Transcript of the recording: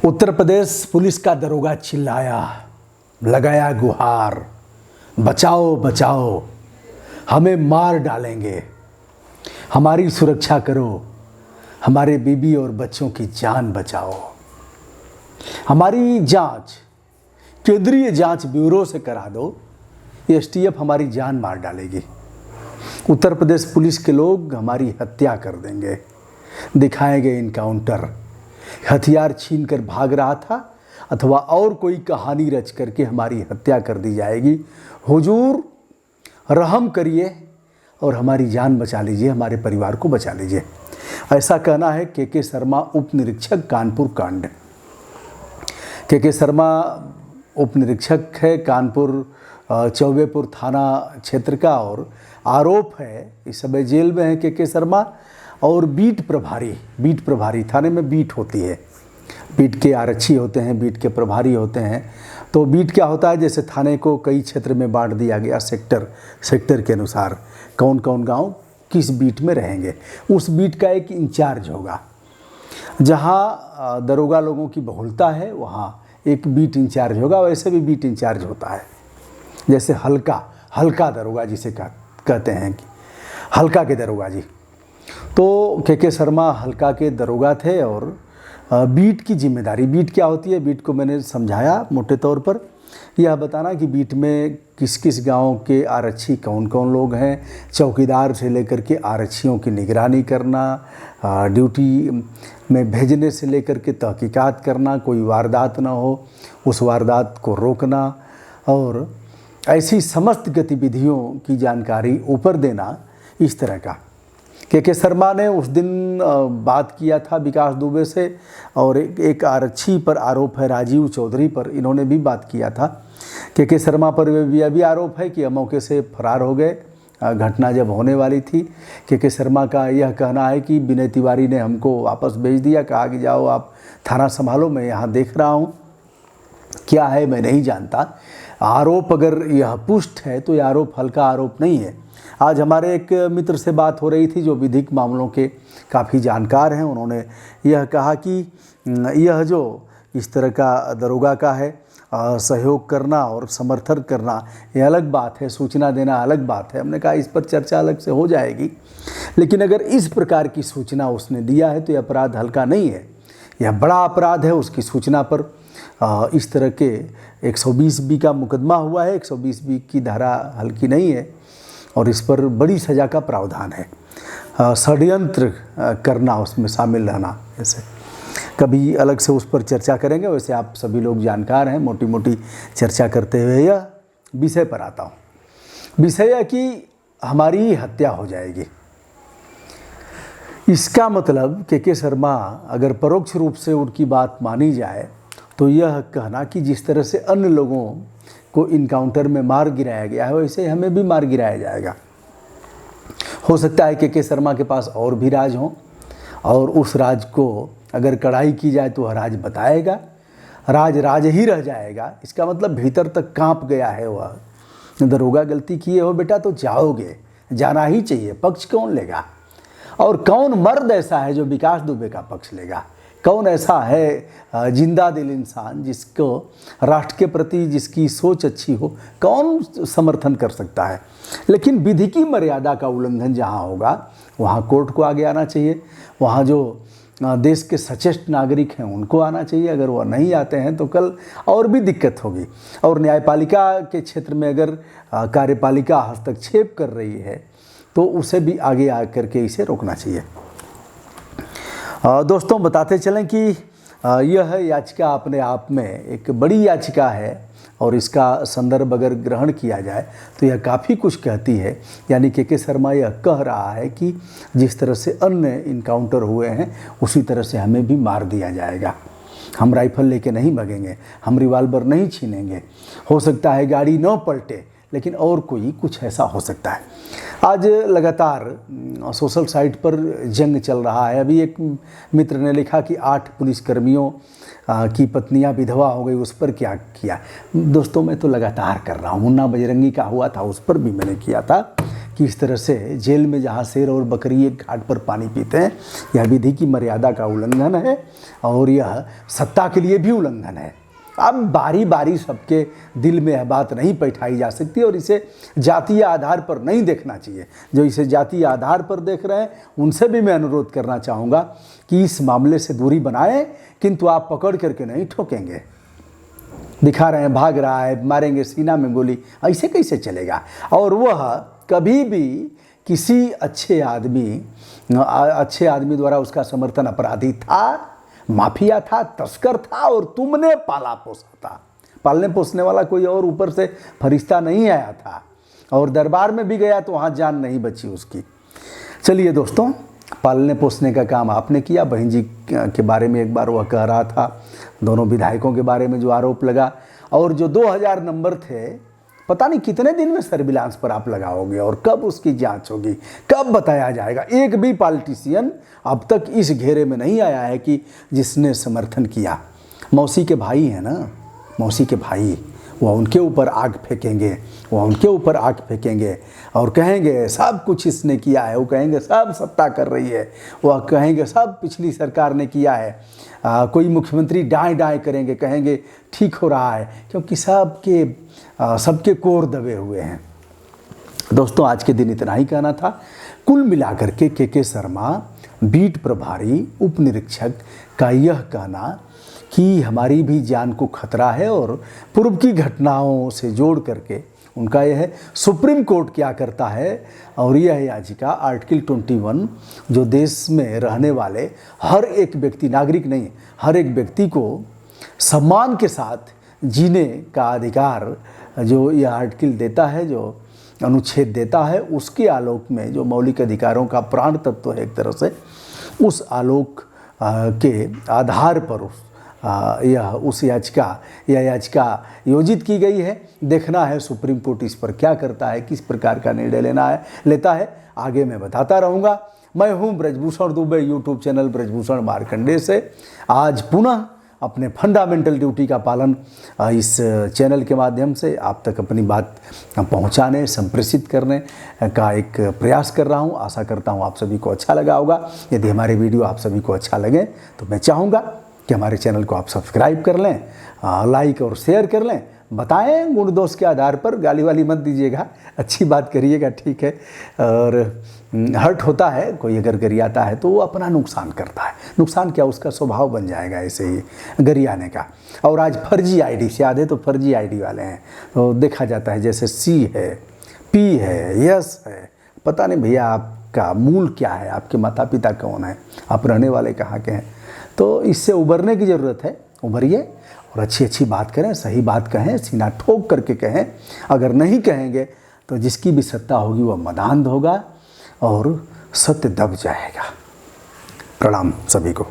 Uttar Pradesh police का दरोगा चिल्लाया, लगाया गुहार, बचाओ बचाओ, हमें मार डालेंगे, हमारी सुरक्षा करो, हमारे बीबी और बच्चों की जान बचाओ। हमारी जांच केंद्रीय जांच ब्यूरो से करा दो, एसटीएफ हमारी जान मार डालेगी। उत्तर प्रदेश पुलिस के लोग हमारी हत्या कर देंगे। दिखाएंगे इनकाउंटर, हथियार छीनकर भाग रहा था अथवा और कोई कहानी रच करके हमारी हत्या कर दी जाएगी। हुजूर रहम करिए और हमारी जान बचा लीजिए, हमारे परिवार को बचा लीजिए। ऐसा कहना है के शर्मा उप निरीक्षक कानपुर कांड। के शर्मा उप निरीक्षक है कानपुर चौबेपुर थाना क्षेत्र का और आरोप है इस समय जेल में है के शर्मा और बीट प्रभारी थाने में बीट होती है, बीट के आरक्षी होते हैं, बीट के प्रभारी होते हैं। तो बीट क्या होता है, जैसे थाने को कई क्षेत्र में बांट दिया गया, सेक्टर के अनुसार कौन कौन गांव किस बीट में रहेंगे, उस बीट का एक इंचार्ज होगा। जहां दरोगा लोगों की बहुलता है वहां एक बीट इंचार्ज होगा, वैसे भी बीट इंचार्ज होता है। जैसे हल्का दरोगा जिसे कहते हैं कि हल्का के दरोगा जी, तो के शर्मा हल्का के दरोगा थे और बीट की जिम्मेदारी, बीट क्या होती है, बीट को मैंने समझाया मोटे तौर पर, यह बताना कि बीट में किस किस गांव के आरक्षी कौन कौन लोग हैं, चौकीदार से लेकर के आरक्षियों की निगरानी करना, ड्यूटी में भेजने से लेकर के तहकीकात करना, कोई वारदात ना हो उस वारदात को रोकना और ऐसी समस्त गतिविधियों की जानकारी ऊपर देना। इस तरह का के शर्मा ने उस दिन बात किया था विकास दुबे से और एक आरक्षी पर आरोप है राजीव चौधरी पर, इन्होंने भी बात किया था। के शर्मा पर यह भी आरोप है कि मौके से फरार हो गए घटना जब होने वाली थी। के शर्मा का यह कहना है कि विनय तिवारी ने हमको वापस भेज दिया, कहा कि जाओ आप थाना संभालो, मैं यहाँ देख रहा हूँ, क्या है मैं नहीं जानता। आरोप अगर यह पुष्ट है तो यह आरोप हल्का आरोप नहीं है। आज हमारे एक मित्र से बात हो रही थी जो विधिक मामलों के काफ़ी जानकार हैं, उन्होंने यह कहा कि यह जो इस तरह का दरोगा का है सहयोग करना और समर्थन करना ये अलग बात है, सूचना देना अलग बात है। हमने कहा इस पर चर्चा अलग से हो जाएगी, लेकिन अगर इस प्रकार की सूचना उसने दिया है तो यह अपराध हल्का नहीं है, यह बड़ा अपराध है। उसकी सूचना पर इस तरह के 120B का मुकदमा हुआ है, 120B की धारा हल्की नहीं है और इस पर बड़ी सज़ा का प्रावधान है। षड्यंत्र करना, उसमें शामिल रहना, ऐसे कभी अलग से उस पर चर्चा करेंगे। वैसे आप सभी लोग जानकार हैं, मोटी मोटी चर्चा करते हुए यह विषय पर आता हूँ। विषय है कि हमारी हत्या हो जाएगी। इसका मतलब के शर्मा अगर परोक्ष रूप से उनकी बात मानी जाए तो यह कहना कि जिस तरह से अन्य लोगों को इनकाउंटर में मार गिराया गया है वैसे हमें भी मार गिराया जाएगा। हो सकता है के शर्मा के पास और भी राज हों और उस राज को अगर कड़ाई की जाए तो वह राज बताएगा, राज ही रह जाएगा। इसका मतलब भीतर तक कांप गया है वह। दरोगा गलती किए हो बेटा तो जाओगे, जाना ही चाहिए, पक्ष कौन लेगा? और कौन मर्द ऐसा है जो विकास दुबे का पक्ष लेगा? कौन ऐसा है जिंदा दिल इंसान जिसको राष्ट्र के प्रति जिसकी सोच अच्छी हो, कौन समर्थन कर सकता है? लेकिन विधि की मर्यादा का उल्लंघन जहाँ होगा वहाँ कोर्ट को आगे आना चाहिए, वहाँ जो देश के सचेत नागरिक हैं उनको आना चाहिए। अगर वह नहीं आते हैं तो कल और भी दिक्कत होगी। और न्यायपालिका के क्षेत्र में अगर कार्यपालिका हस्तक्षेप कर रही है तो उसे भी आगे आ करके इसे रोकना चाहिए। दोस्तों बताते चलें कि यह याचिका अपने आप में एक बड़ी याचिका है और इसका संदर्भ अगर ग्रहण किया जाए तो यह काफ़ी कुछ कहती है। यानी के शर्मा यह कह रहा है कि जिस तरह से अन्य इनकाउंटर हुए हैं उसी तरह से हमें भी मार दिया जाएगा। हम राइफल लेके नहीं भागेंगे, हम रिवाल्वर नहीं छीनेंगे, हो सकता है गाड़ी न पलटे लेकिन और कोई कुछ ऐसा हो सकता है। आज लगातार सोशल साइट पर जंग चल रहा है। अभी एक मित्र ने लिखा कि 8 पुलिसकर्मियों की पत्नियां विधवा हो गई, उस पर क्या किया। दोस्तों मैं तो लगातार कर रहा हूँ, मुन्ना बजरंगी का हुआ था उस पर भी मैंने किया था कि इस तरह से जेल में जहाँ शेर और बकरी एक घाट पर पानी पीते हैं, यह विधि की मर्यादा का उल्लंघन है और यह सत्ता के लिए भी उल्लंघन है। अब बारी बारी सबके दिल में यह बात नहीं बैठाई जा सकती और इसे जातीय आधार पर नहीं देखना चाहिए। जो इसे जातीय आधार पर देख रहे हैं उनसे भी मैं अनुरोध करना चाहूँगा कि इस मामले से दूरी बनाएं, किंतु आप पकड़ करके नहीं ठोकेंगे। दिखा रहे हैं भाग रहा है, मारेंगे सीना में गोली, ऐसे कैसे चलेगा। और वह कभी भी किसी अच्छे आदमी द्वारा उसका समर्थन अपराधी था, माफिया था, तस्कर था और तुमने पाला पोसा था। पालने पोसने वाला कोई और ऊपर से फरिश्ता नहीं आया था और दरबार में भी गया तो वहाँ जान नहीं बची उसकी। चलिए दोस्तों, पालने पोसने का काम आपने किया। बहन जी के बारे में एक बार वह कह रहा था, दोनों विधायकों के बारे में जो आरोप लगा, और जो 2000 नंबर थे, पता नहीं कितने दिन में सर्विलांस पर आप लगाओगे और कब उसकी जांच होगी, कब बताया जाएगा। एक भी पॉलिटिशियन अब तक इस घेरे में नहीं आया है कि जिसने समर्थन किया। मौसी के भाई हैं ना, मौसी के भाई, वह उनके ऊपर आग फेंकेंगे, वह उनके ऊपर आग फेंकेंगे और कहेंगे सब कुछ इसने किया है। वो कहेंगे सब सत्ता कर रही है, वह कहेंगे सब पिछली सरकार ने किया है। कोई मुख्यमंत्री डाएं डाएं करेंगे, कहेंगे ठीक हो रहा है, क्योंकि सबके कोर दबे हुए हैं। दोस्तों, आज के दिन इतना ही कहना था। कुल मिलाकर के शर्मा बीट प्रभारी उप निरीक्षक का यह कहना कि हमारी भी जान को खतरा है और पूर्व की घटनाओं से जोड़ करके उनका यह है सुप्रीम कोर्ट क्या करता है। और यह याचिका आर्टिकल 21 जो देश में रहने वाले हर एक व्यक्ति, नागरिक नहीं, हर एक व्यक्ति को सम्मान के साथ जीने का अधिकार जो यह आर्टिकल देता है, जो अनुच्छेद देता है, उसके आलोक में जो मौलिक अधिकारों का प्राण तत्व है एक तरह से, उस आलोक के आधार पर यह याचिका योजित की गई है। देखना है सुप्रीम कोर्ट इस पर क्या करता है, किस प्रकार का निर्णय लेता है, आगे मैं बताता रहूँगा। मैं हूँ ब्रजभूषण दुबे, यूट्यूब चैनल ब्रजभूषण मार्कंडे से। आज पुनः अपने फंडामेंटल ड्यूटी का पालन इस चैनल के माध्यम से आप तक अपनी बात पहुंचाने, संप्रेषित करने का एक प्रयास कर रहा हूं। आशा करता हूं आप सभी को अच्छा लगा होगा। यदि हमारे वीडियो आप सभी को अच्छा लगे तो मैं चाहूँगा कि हमारे चैनल को आप सब्सक्राइब कर लें, लाइक और शेयर कर लें। बताएं गुण दोष के आधार पर, गाली वाली मत दीजिएगा, अच्छी बात करिएगा, ठीक है। और हर्ट होता है, कोई अगर गरियाता है तो वो अपना नुकसान करता है। नुकसान क्या, उसका स्वभाव बन जाएगा ऐसे ही गरियाने का। और आज फर्जी आईडी से आधे तो फर्जी आईडी वाले हैं, तो देखा जाता है जैसे सी है, पी है, यस है। पता नहीं भैया आपका मूल क्या है, आपके माता पिता कौन है, आप रहने वाले कहाँ के हैं। तो इससे उबरने की ज़रूरत है। उभरिए और अच्छी बात करें, सही बात कहें, सीना ठोक करके कहें। अगर नहीं कहेंगे तो जिसकी भी सत्ता होगी वह मदान्ध होगा और सत्य दब जाएगा। प्रणाम सभी को।